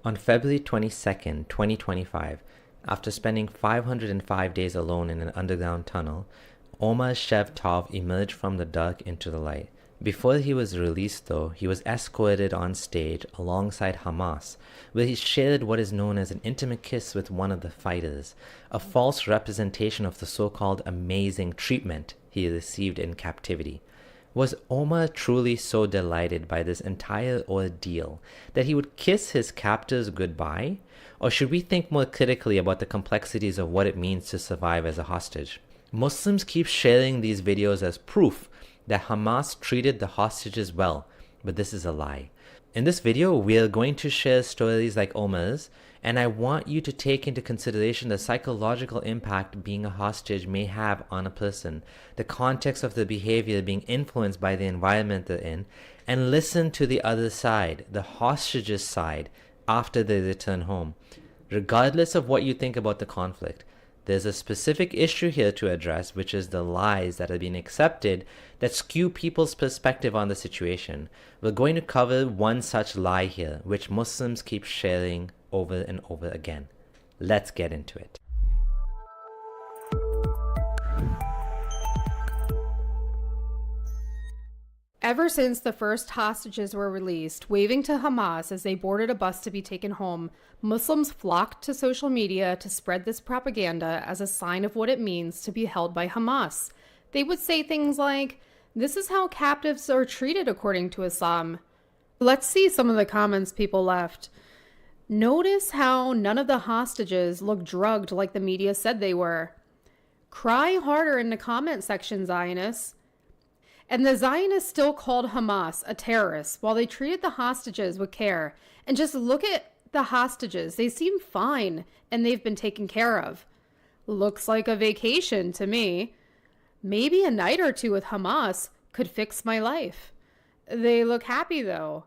On February 22nd, 2025, after spending 505 days alone in an underground tunnel, Omar Shev emerged from the dark into the light. Before he was released, though, he was escorted on stage alongside Hamas, where he shared what is known as an intimate kiss with one of the fighters, a false representation of the so-called amazing treatment he received in captivity. Was Omar truly so delighted by this entire ordeal that he would kiss his captors goodbye? Or should we think more critically about the complexities of what it means to survive as a hostage? Muslims keep sharing these videos as proof that Hamas treated the hostages well, but this is a lie. In this video, we are going to share stories like Omar's, and I want you to take into consideration the psychological impact being a hostage may have on a person, the context of the behavior being influenced by the environment they're in, and listen to the other side, the hostage's side, after they return home. Regardless of what you think about the conflict, there's a specific issue here to address, which is the lies that are being accepted that skew people's perspective on the situation. We're going to cover one such lie here, which Muslims keep sharing over and over again. Let's get into it. Ever since the first hostages were released, waving to Hamas as they boarded a bus to be taken home, Muslims flocked to social media to spread this propaganda as a sign of what it means to be held by Hamas. They would say things like, "This is how captives are treated according to Islam." Let's see some of the comments people left. "Notice how none of the hostages look drugged like the media said they were. Cry harder in the comment section, Zionists." And the Zionists still called Hamas a terrorist while they treated the hostages with care. And just look at the hostages. They seem fine and they've been taken care of. Looks like a vacation to me. Maybe a night or two with Hamas could fix my life. They look happy though.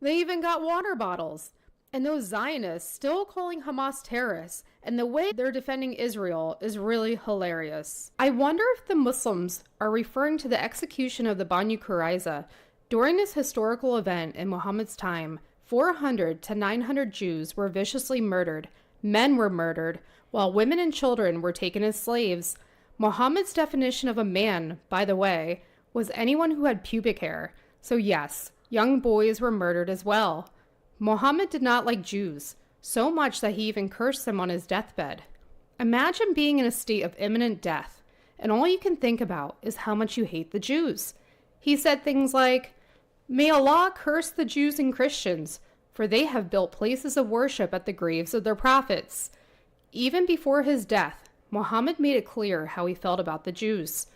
They even got water bottles. And those Zionists still calling Hamas terrorists, and the way they're defending Israel is really hilarious. I wonder if the Muslims are referring to the execution of the Banu Qurayza. During this historical event in Muhammad's time, 400 to 900 Jews were viciously murdered. Men were murdered, while women and children were taken as slaves. Muhammad's definition of a man, by the way, was anyone who had pubic hair. So yes, young boys were murdered as well. Muhammad did not like Jews, so much that he even cursed them on his deathbed. Imagine being in a state of imminent death, and all you can think about is how much you hate the Jews. He said things like, "May Allah curse the Jews and Christians, for they have built places of worship at the graves of their prophets." Even before his death, Muhammad made it clear how he felt about the Jews.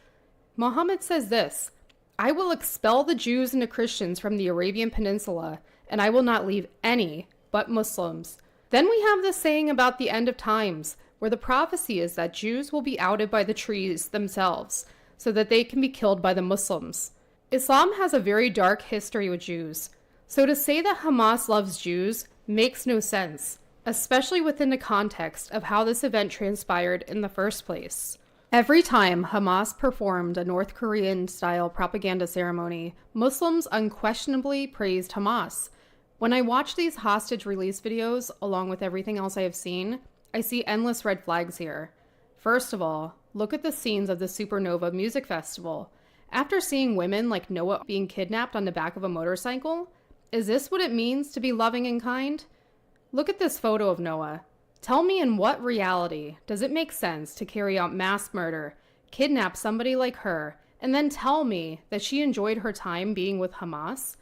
Muhammad says this, "I will expel the Jews and the Christians from the Arabian Peninsula, and I will not leave any but Muslims." Then we have this saying about the end of times, where the prophecy is that Jews will be outed by the trees themselves, so that they can be killed by the Muslims. Islam has a very dark history with Jews, so to say that Hamas loves Jews makes no sense, especially within the context of how this event transpired in the first place. Every time Hamas performed a North Korean-style propaganda ceremony, Muslims unquestionably praised Hamas. When I watch these hostage release videos, along with everything else I have seen, I see endless red flags here. First of all, look at the scenes of the Supernova Music Festival. After seeing women like Noah being kidnapped on the back of a motorcycle, is this what it means to be loving and kind? Look at this photo of Noah. Tell me, in what reality does it make sense to carry out mass murder, kidnap somebody like her, and then tell me that she enjoyed her time being with Hamas?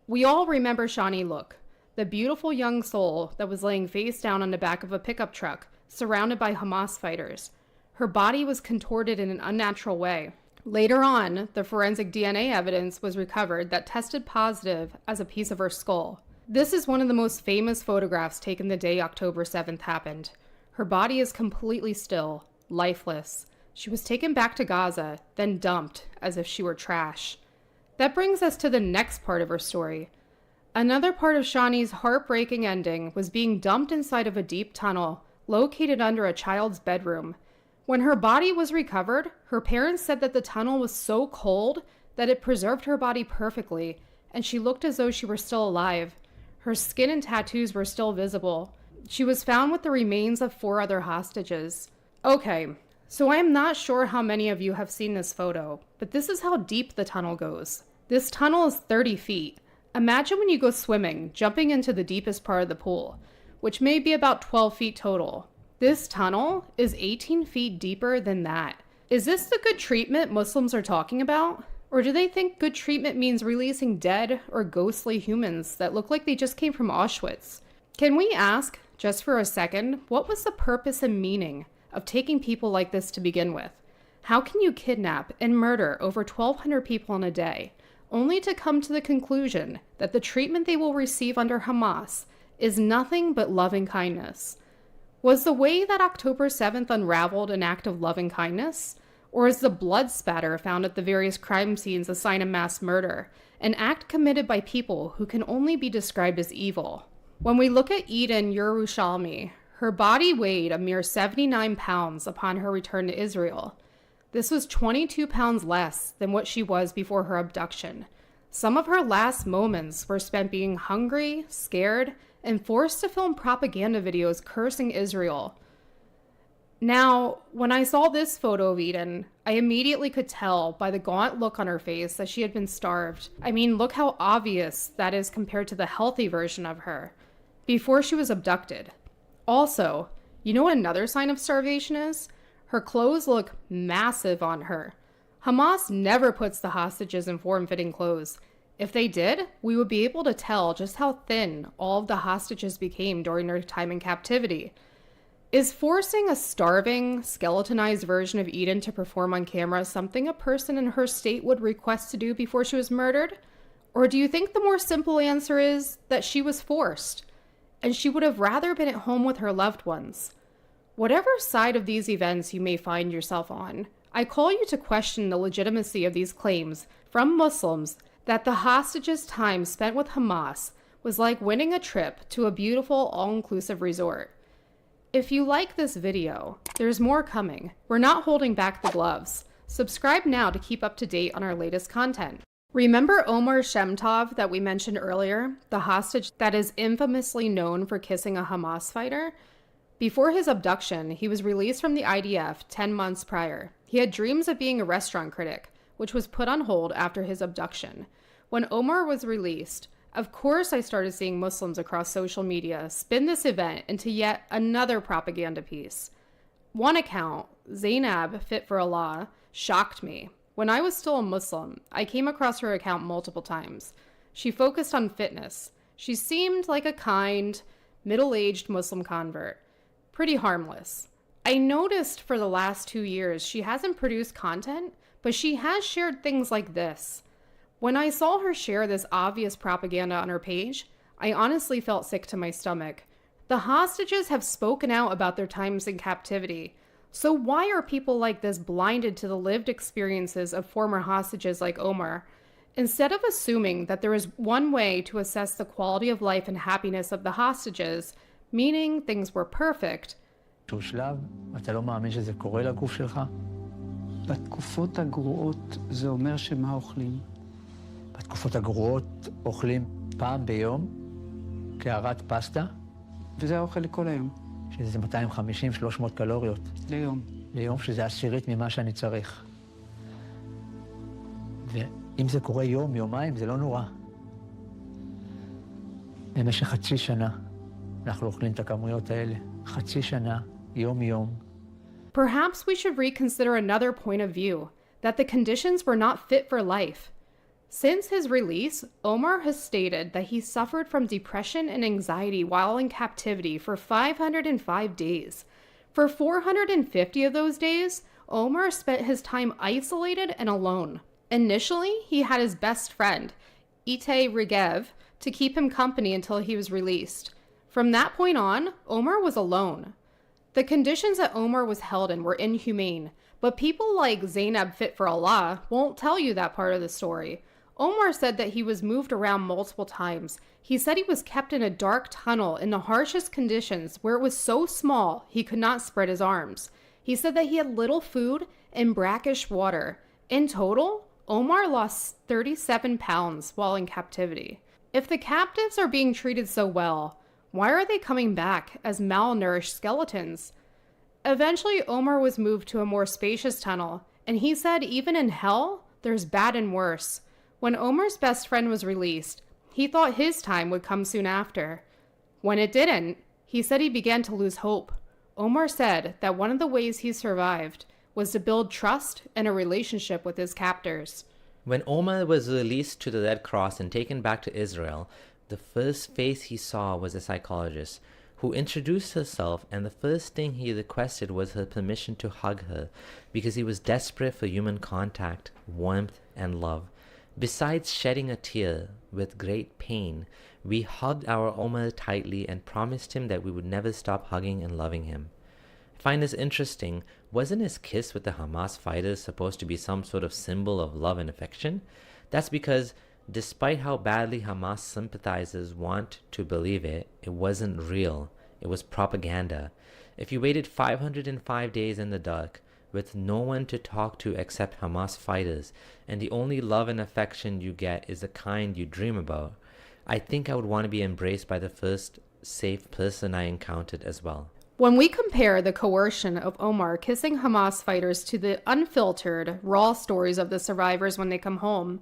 We all remember Shani Look, the beautiful young soul that was laying face down on the back of a pickup truck, surrounded by Hamas fighters. Her body was contorted in an unnatural way. Later on, the forensic DNA evidence was recovered that tested positive as a piece of her skull. This is one of the most famous photographs taken the day October 7th happened. Her body is completely still, lifeless. She was taken back to Gaza, then dumped as if she were trash. That brings us to the next part of her story. Another part of Shani's heartbreaking ending was being dumped inside of a deep tunnel located under a child's bedroom. When her body was recovered, her parents said that the tunnel was so cold that it preserved her body perfectly, and she looked as though she were still alive. Her skin and tattoos were still visible. She was found with the remains of 4 other hostages. Okay, so I am not sure how many of you have seen this photo, but this is how deep the tunnel goes. This tunnel is 30 feet. Imagine when you go swimming, jumping into the deepest part of the pool, which may be about 12 feet total. This tunnel is 18 feet deeper than that. Is this the good treatment Muslims are talking about? Or do they think good treatment means releasing dead or ghostly humans that look like they just came from Auschwitz? Can we ask, just for a second, what was the purpose and meaning of taking people like this to begin with? How can you kidnap and murder over 1,200 people in a day, only to come to the conclusion that the treatment they will receive under Hamas is nothing but loving kindness? Was the way that October 7th unraveled an act of loving kindness? Or is the blood spatter found at the various crime scenes a sign of mass murder, an act committed by people who can only be described as evil? When we look at Eden Yerushalmi, her body weighed a mere 79 pounds upon her return to Israel. This was 22 pounds less than what she was before her abduction. Some of her last moments were spent being hungry, scared, and forced to film propaganda videos cursing Israel. Now, when I saw this photo of Eden, I immediately could tell by the gaunt look on her face that she had been starved. I mean, look how obvious that is compared to the healthy version of her before she was abducted. Also, you know what another sign of starvation is? Her clothes look massive on her. Hamas never puts the hostages in form-fitting clothes. If they did, we would be able to tell just how thin all of the hostages became during their time in captivity. Is forcing a starving, skeletonized version of Eden to perform on camera something a person in her state would request to do before she was murdered? Or do you think the more simple answer is that she was forced, and she would have rather been at home with her loved ones? Whatever side of these events you may find yourself on, I call you to question the legitimacy of these claims from Muslims that the hostages' time spent with Hamas was like winning a trip to a beautiful all-inclusive resort. If you like this video, there's more coming. We're not holding back the gloves. Subscribe now to keep up to date on our latest content. Remember Omar Shemtov that we mentioned earlier, the hostage that is infamously known for kissing a Hamas fighter? Before his abduction, he was released from the IDF 10 months prior. He had dreams of being a restaurant critic, which was put on hold after his abduction. When Omar was released, of course I started seeing Muslims across social media spin this event into yet another propaganda piece. One account, Zainab Fit for Allah, shocked me. When I was still a Muslim, I came across her account multiple times. She focused on fitness. She seemed like a kind, middle-aged Muslim convert. Pretty harmless. I noticed for the last 2 years she hasn't produced content, but she has shared things like this. When I saw her share this obvious propaganda on her page, I honestly felt sick to my stomach. The hostages have spoken out about their times in captivity. So why are people like this blinded to the lived experiences of former hostages like Omar? Instead of assuming that there is one way to assess the quality of life and happiness of the hostages, meaning things were perfect, שהוא שלב, אתה לא מאמין שזה קורה לגוף שלך? בתקופות הגרועות זה אומר שמה אוכלים? בתקופות הגרועות אוכלים פעם ביום קערת פסטה. וזה האוכל לכל היום. שזה 250-300 קלוריות. ליום. ליום, שזה עשירית ממה שאני צריך. ואם זה קורה יום, יומיים, זה לא נורא. במשך חצי שנה אנחנו אוכלים את הכמויות האלה. חצי שנה, יום-יום. Perhaps we should reconsider another point of view, that the conditions were not fit for life. Since his release, Omar has stated that he suffered from depression and anxiety while in captivity for 505 days. For 450 of those days, Omar spent his time isolated and alone. Initially, he had his best friend, Itay Regev, to keep him company until he was released. From that point on, Omar was alone. The conditions that Omar was held in were inhumane, but people like Zainab Fit for Allah won't tell you that part of the story. Omar said that he was moved around multiple times. He said he was kept in a dark tunnel in the harshest conditions where it was so small he could not spread his arms. He said that he had little food and brackish water. In total, Omar lost 37 pounds while in captivity. If the captives are being treated so well, why are they coming back as malnourished skeletons? Eventually, Omar was moved to a more spacious tunnel, and he said even in hell, there's bad and worse. When Omar's best friend was released, he thought his time would come soon after. When it didn't, he said he began to lose hope. Omar said that one of the ways he survived was to build trust and a relationship with his captors. When Omar was released to the Red Cross and taken back to Israel, the first face he saw was a psychologist who introduced herself, and the first thing he requested was her permission to hug her because he was desperate for human contact, warmth, and love. Besides shedding a tear with great pain, we hugged our Omar tightly and promised him that we would never stop hugging and loving him. I find this interesting. Wasn't his kiss with the Hamas fighters supposed to be some sort of symbol of love and affection? That's because despite how badly Hamas sympathizers want to believe it, it wasn't real. It was propaganda. If you waited 505 days in the dark, with no one to talk to except Hamas fighters, and the only love and affection you get is the kind you dream about, I think I would want to be embraced by the first safe person I encountered as well. When we compare the coercion of Omar kissing Hamas fighters to the unfiltered, raw stories of the survivors when they come home,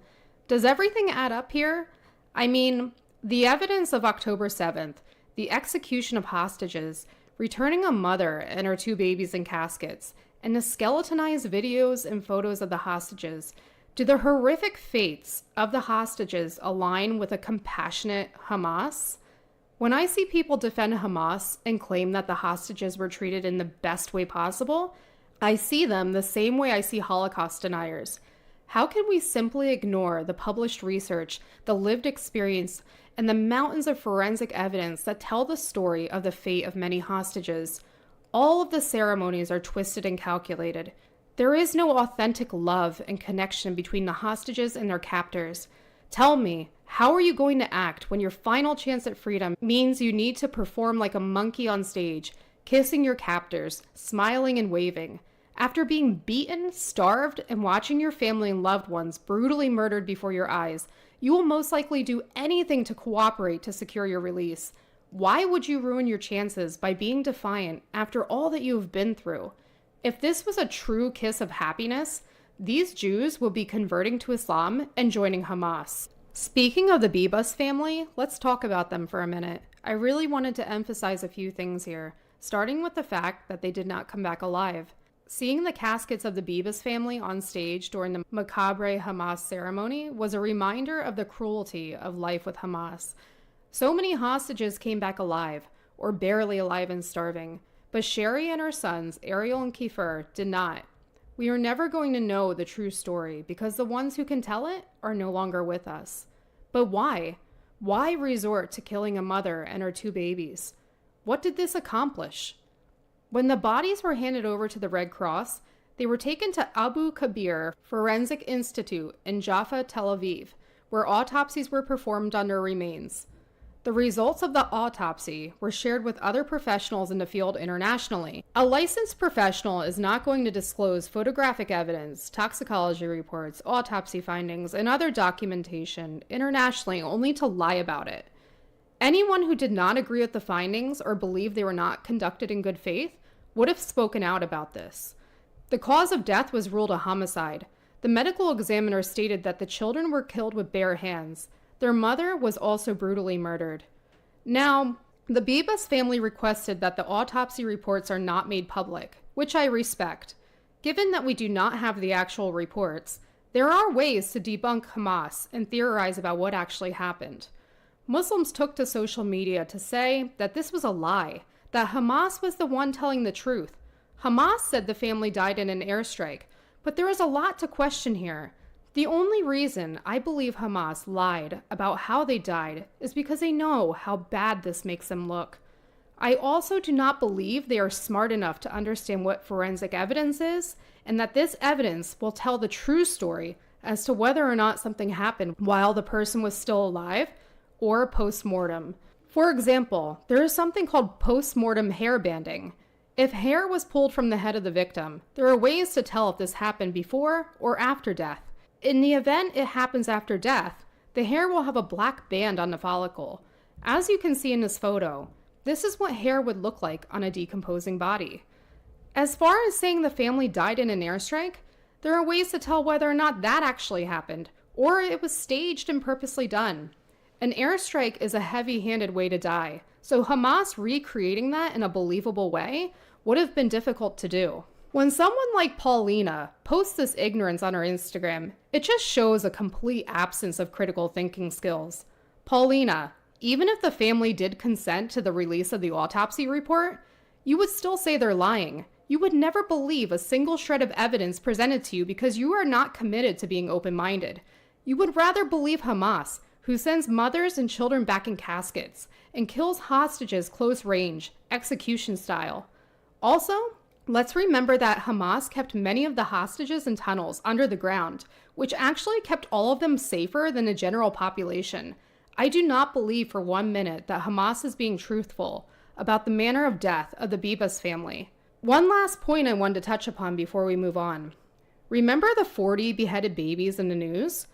does everything add up here? I mean, the evidence of October 7th, the execution of hostages, returning a mother and her 2 babies in caskets, and the skeletonized videos and photos of the hostages. Do the horrific fates of the hostages align with a compassionate Hamas? When I see people defend Hamas and claim that the hostages were treated in the best way possible, I see them the same way I see Holocaust deniers. How can we simply ignore the published research, the lived experience, and the mountains of forensic evidence that tell the story of the fate of many hostages? All of the ceremonies are twisted and calculated. There is no authentic love and connection between the hostages and their captors. Tell me, how are you going to act when your final chance at freedom means you need to perform like a monkey on stage, kissing your captors, smiling and waving? After being beaten, starved, and watching your family and loved ones brutally murdered before your eyes, you will most likely do anything to cooperate to secure your release. Why would you ruin your chances by being defiant after all that you have been through? If this was a true kiss of happiness, these Jews will be converting to Islam and joining Hamas. Speaking of the Bibas family, let's talk about them for a minute. I really wanted to emphasize a few things here, starting with the fact that they did not come back alive. Seeing the caskets of the Bibas family on stage during the macabre Hamas ceremony was a reminder of the cruelty of life with Hamas. So many hostages came back alive, or barely alive and starving, but Sherry and her sons, Ariel and Kiefer, did not. We are never going to know the true story because the ones who can tell it are no longer with us. But why? Why resort to killing a mother and her 2 babies? What did this accomplish? When the bodies were handed over to the Red Cross, they were taken to Abu Kabir Forensic Institute in Jaffa, Tel Aviv, where autopsies were performed on their remains. The results of the autopsy were shared with other professionals in the field internationally. A licensed professional is not going to disclose photographic evidence, toxicology reports, autopsy findings, and other documentation internationally only to lie about it. Anyone who did not agree with the findings or believed they were not conducted in good faith would have spoken out about this. The cause of death was ruled a homicide. The medical examiner stated that the children were killed with bare hands. Their mother was also brutally murdered. Now, the Bibas family requested that the autopsy reports are not made public, which I respect. Given that we do not have the actual reports, there are ways to debunk Hamas and theorize about what actually happened. Muslims took to social media to say that this was a lie, that Hamas was the one telling the truth. Hamas said the family died in an airstrike, but there is a lot to question here. The only reason I believe Hamas lied about how they died is because they know how bad this makes them look. I also do not believe they are smart enough to understand what forensic evidence is, and that this evidence will tell the true story as to whether or not something happened while the person was still alive or post-mortem. For example, there is something called post-mortem hair banding. If hair was pulled from the head of the victim, there are ways to tell if this happened before or after death. In the event it happens after death, The hair will have a black band on the follicle. As you can see in this photo, this is what hair would look like on a decomposing body. As far as saying the family died in an airstrike, there are ways to tell whether or not that actually happened, or it was staged and purposely done. An airstrike is a heavy-handed way to die, so Hamas recreating that in a believable way would have been difficult to do. When someone like Paulina posts this ignorance on her Instagram, it just shows a complete absence of critical thinking skills. Paulina, even if the family did consent to the release of the autopsy report, you would still say they're lying. You would never believe a single shred of evidence presented to you because you are not committed to being open-minded. You would rather believe Hamas, who sends mothers and children back in caskets and kills hostages close range, execution style. Also, let's remember that Hamas kept many of the hostages in tunnels under the ground, which actually kept all of them safer than the general population. I do not believe for 1 minute that Hamas is being truthful about the manner of death of the Bibas family. One last point I wanted to touch upon before we move on. Remember the 40 beheaded babies in the news?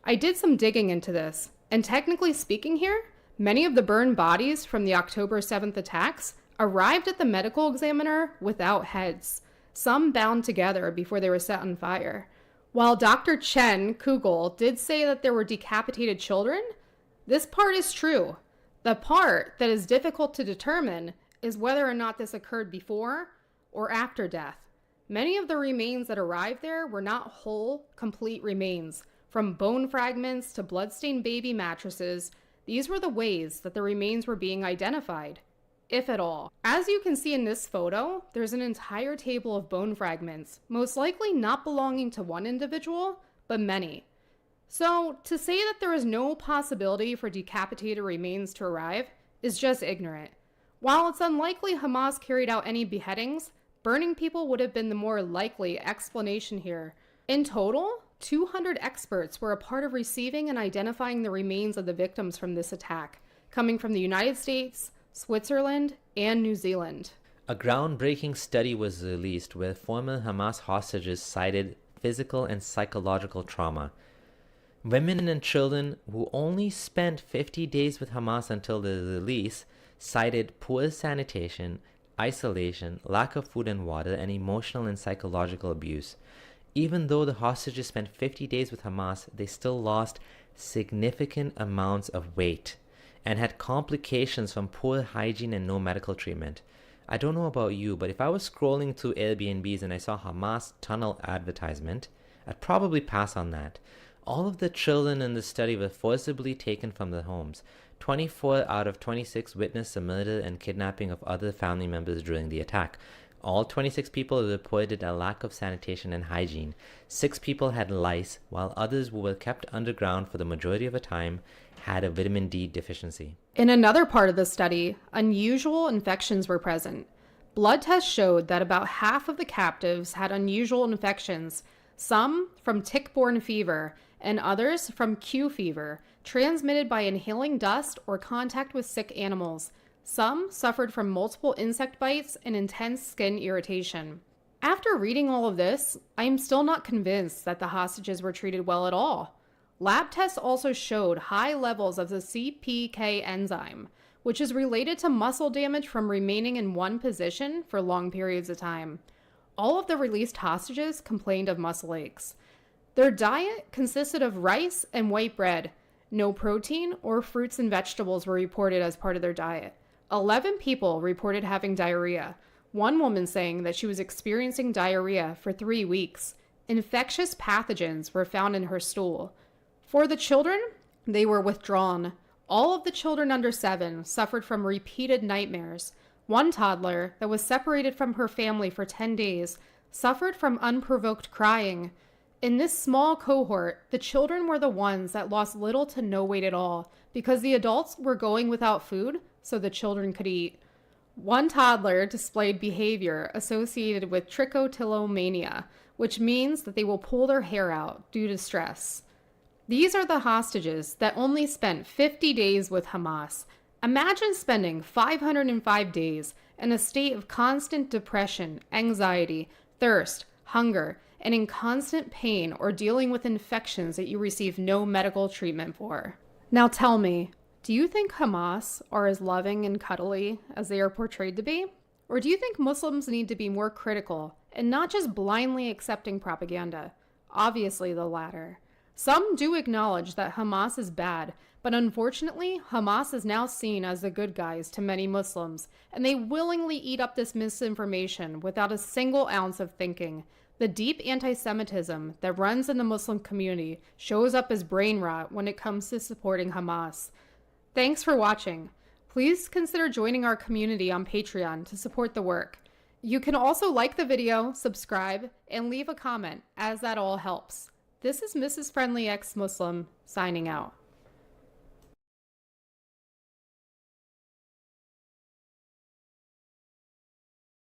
I did some digging into this, and technically speaking here, many of the burned bodies from the October 7th attacks arrived at the medical examiner without heads, some bound together before they were set on fire. While Dr. Chen Kugel did say that there were decapitated children, this part is true. The part that is difficult to determine is whether or not this occurred before or after death. Many of the remains that arrived there were not whole, complete remains. From bone fragments to bloodstained baby mattresses, these were the ways that the remains were being identified, if at all. As you can see in this photo, there's an entire table of bone fragments, most likely not belonging to one individual, but many. So, to say that there is no possibility for decapitated remains to arrive is just ignorant. While it's unlikely Hamas carried out any beheadings, burning people would have been the more likely explanation here. In total, 200 experts were a part of receiving and identifying the remains of the victims from this attack, coming from the United States, Switzerland, and New Zealand. A groundbreaking study was released where former Hamas hostages cited physical and psychological trauma. Women and children who only spent 50 days with Hamas until their release cited poor sanitation, isolation, lack of food and water, and emotional and psychological abuse. Even though the hostages spent 50 days with Hamas, they still lost significant amounts of weight and had complications from poor hygiene and no medical treatment. I don't know about you, but if I was scrolling through Airbnbs and I saw Hamas tunnel advertisement, I'd probably pass on that. All of the children in the study were forcibly taken from their homes. 24 out of 26 witnessed the murder and kidnapping of other family members during the attack. All 26 people reported a lack of sanitation and hygiene. 6 people had lice, while others who were kept underground for the majority of the time had a vitamin D deficiency. In another part of the study, unusual infections were present. Blood tests showed that about half of the captives had unusual infections, some from tick-borne fever and others from Q fever, transmitted by inhaling dust or contact with sick animals. Some suffered from multiple insect bites and intense skin irritation. After reading all of this, I am still not convinced that the hostages were treated well at all. Lab tests also showed high levels of the CPK enzyme, which is related to muscle damage from remaining in one position for long periods of time. All of the released hostages complained of muscle aches. Their diet consisted of rice and white bread. No protein or fruits and vegetables were reported as part of their diet. 11 people reported having diarrhea, one woman saying that she was experiencing diarrhea for 3 weeks. Infectious pathogens were found in her stool. For the children, they were withdrawn. All of the children under 7 suffered from repeated nightmares. One toddler that was separated from her family for 10 days suffered from unprovoked crying. In this small cohort, the children were the ones that lost little to no weight at all because the adults were going without food so the children could eat. One toddler displayed behavior associated with trichotillomania, which means that they will pull their hair out due to stress. These are the hostages that only spent 50 days with Hamas. Imagine spending 505 days in a state of constant depression, anxiety, thirst, hunger, and in constant pain or dealing with infections that you receive no medical treatment for. Now tell me, do you think Hamas are as loving and cuddly as they are portrayed to be? Or do you think Muslims need to be more critical and not just blindly accepting propaganda? Obviously the latter. Some do acknowledge that Hamas is bad, but unfortunately, Hamas is now seen as the good guys to many Muslims, and they willingly eat up this misinformation without a single ounce of thinking. The deep anti-Semitism that runs in the Muslim community shows up as brain rot when it comes to supporting Hamas. Thanks for watching. Please consider joining our community on Patreon to support the work. You can also like the video, subscribe, and leave a comment, as that all helps. This is Mrs. Friendly Ex-Muslim signing out.